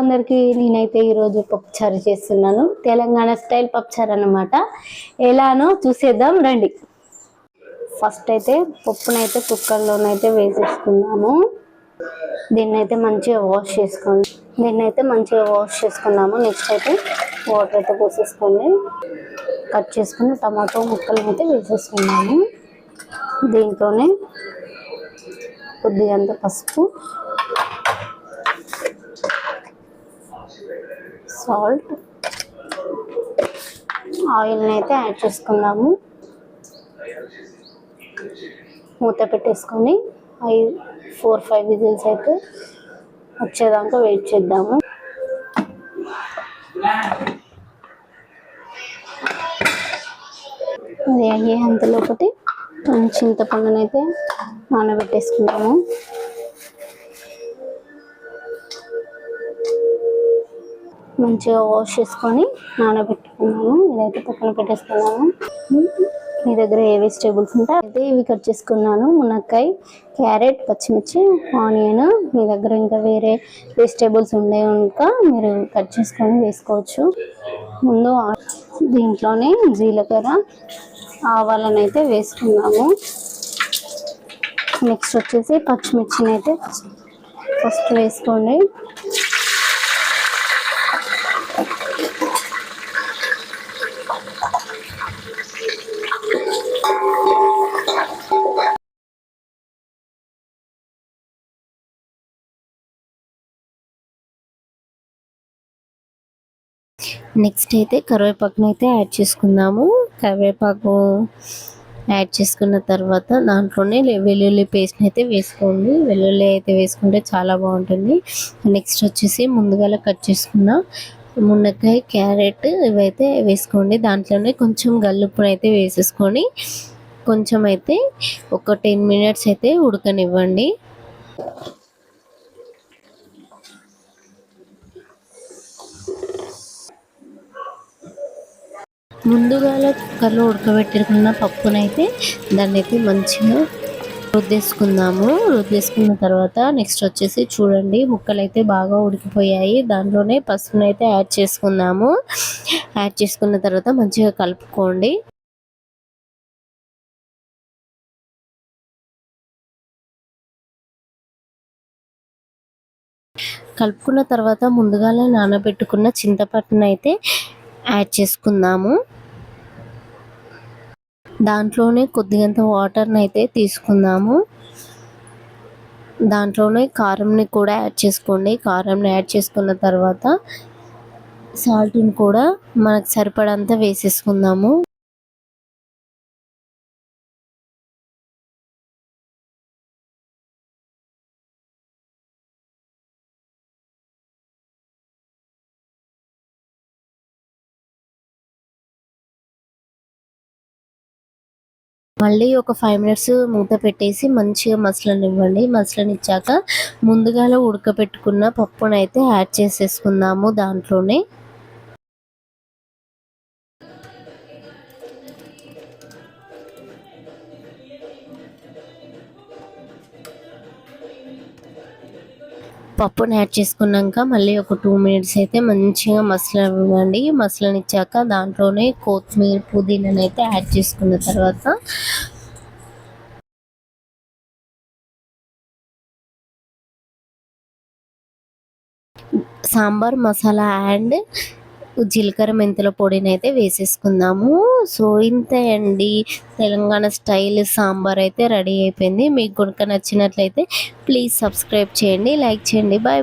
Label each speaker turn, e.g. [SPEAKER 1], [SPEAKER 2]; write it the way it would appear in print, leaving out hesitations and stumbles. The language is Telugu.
[SPEAKER 1] అందరికీ. నేనైతే ఈరోజు పప్పుచారు చేస్తున్నాను. తెలంగాణ స్టైల్ పప్పుచారు అన్నమాట. ఎలానో చూసేద్దాం రండి. ఫస్ట్ అయితే పప్పునైతే కుక్కర్లోనైతే వేసేసుకుందాము. దీన్నైతే మంచిగా వాష్ చేసుకున్నాము. నెక్స్ట్ అయితే వాటర్ అయితే పోసేసుకోండి. కట్ చేసుకుని టమాటో ముక్కలను అయితే వేసేసుకున్నాము. దీంట్లోనే కొద్దిగంత పసుపు, సాల్ట్, ఆయిల్ని అయితే యాడ్ చేసుకుందాము. మూత పెట్టేసుకొని 4-5 విజిల్స్ అయితే వచ్చేదాకా వెయిట్ చేద్దాము. అది అయ్యే అంతలోపటి చింతపండునైతే నానబెట్టేసుకున్నాము. మంచిగా వాష్ చేసుకొని నానబెట్టుకున్నాము. ఇదైతే పక్కన పెట్టేసుకున్నాము. మీ దగ్గర ఏ వెజిటేబుల్స్ ఉంటే అయితే ఇవి కట్ చేసుకున్నాను. మునక్కాయ, క్యారెట్, పచ్చిమిర్చి, ఆనియన్. మీ దగ్గర ఇంకా వేరే వెజిటేబుల్స్ ఉండే కనుక మీరు కట్ చేసుకొని వేసుకోవచ్చు. ముందు దీంట్లోనే జీలకర్ర, ఆవాలను అయితే వేసుకున్నాము. నెక్స్ట్ వచ్చేసి పచ్చిమిర్చిని అయితే ఫస్ట్ వేసుకోండి. నెక్స్ట్ అయితే కరివేపాకుని అయితే యాడ్ చేసుకుందాము. కరివేపాకు యాడ్ చేసుకున్న తర్వాత దాంట్లోనే వెల్లుల్లి పేస్ట్ని అయితే వేసుకోండి. వెల్లుల్లి అయితే వేసుకుంటే చాలా బాగుంటుంది. నెక్స్ట్ వచ్చేసి ముందుగా కట్ చేసుకున్న మునక్కాయ, క్యారెట్ ఇవైతే వేసుకోండి. దాంట్లోనే కొంచెం గల్లుప్పుని అయితే వేసేసుకొని కొంచెం అయితే ఒక 10 మినిట్స్ అయితే ఉడకనివ్వండి. ముందుగా కుక్కర్లో ఉడకబెట్టుకున్న పప్పునైతే దాన్ని అయితే మంచిగా రుద్దేసుకుందాము. రుద్దేసుకున్న తర్వాత నెక్స్ట్ వచ్చేసి చూడండి ముక్కలు అయితే బాగా ఉడికిపోయాయి. దాంట్లోనే పసుపుని అయితే యాడ్ చేసుకుందాము. యాడ్ చేసుకున్న తర్వాత మంచిగా కలుపుకోండి. కలుపుకున్న తర్వాత ముందుగా నానబెట్టుకున్న చింతపండును అయితే యాడ్ చేసుకుందాము. దాంట్లోనే కొద్దిగంత వాటర్ని అయితే తీసుకుందాము. దాంట్లోనే కారంని కూడా యాడ్ చేసుకోండి. కారంని యాడ్ చేసుకున్న తర్వాత సాల్ట్ని కూడా మనకు సరిపడంత వేసేసుకుందాము. మళ్ళీ ఒక 5 మినిట్స్ మూత పెట్టేసి మంచిగా మసలనివ్వండి. మసలనిచ్చాక ముందుగా ఉడకబెట్టుకున్న పప్పునైతే యాడ్ చేసేసుకుందాము. దాంట్లోనే పప్పుని యాడ్ చేసుకున్నాక మళ్ళీ ఒక 2 మినిట్స్ అయితే మంచిగా మసలనివ్వండి. మసలనిచ్చాక దాంట్లోనే కొత్తిమీర, పుదీనాని అయితే యాడ్ చేసుకున్న తర్వాత సాంబార్ మసాలా అండ్ జీలకర్ర మెంతుల పొడిని అయితే వేసేసుకుందాము. సో ఇంతే అండి, తెలంగాణ స్టైల్ సాంబార్ అయితే రెడీ అయిపోయింది. మీకు కనుక నచ్చినట్లయితే ప్లీజ్ సబ్స్క్రైబ్ చేయండి, లైక్ చేయండి. బాయ్.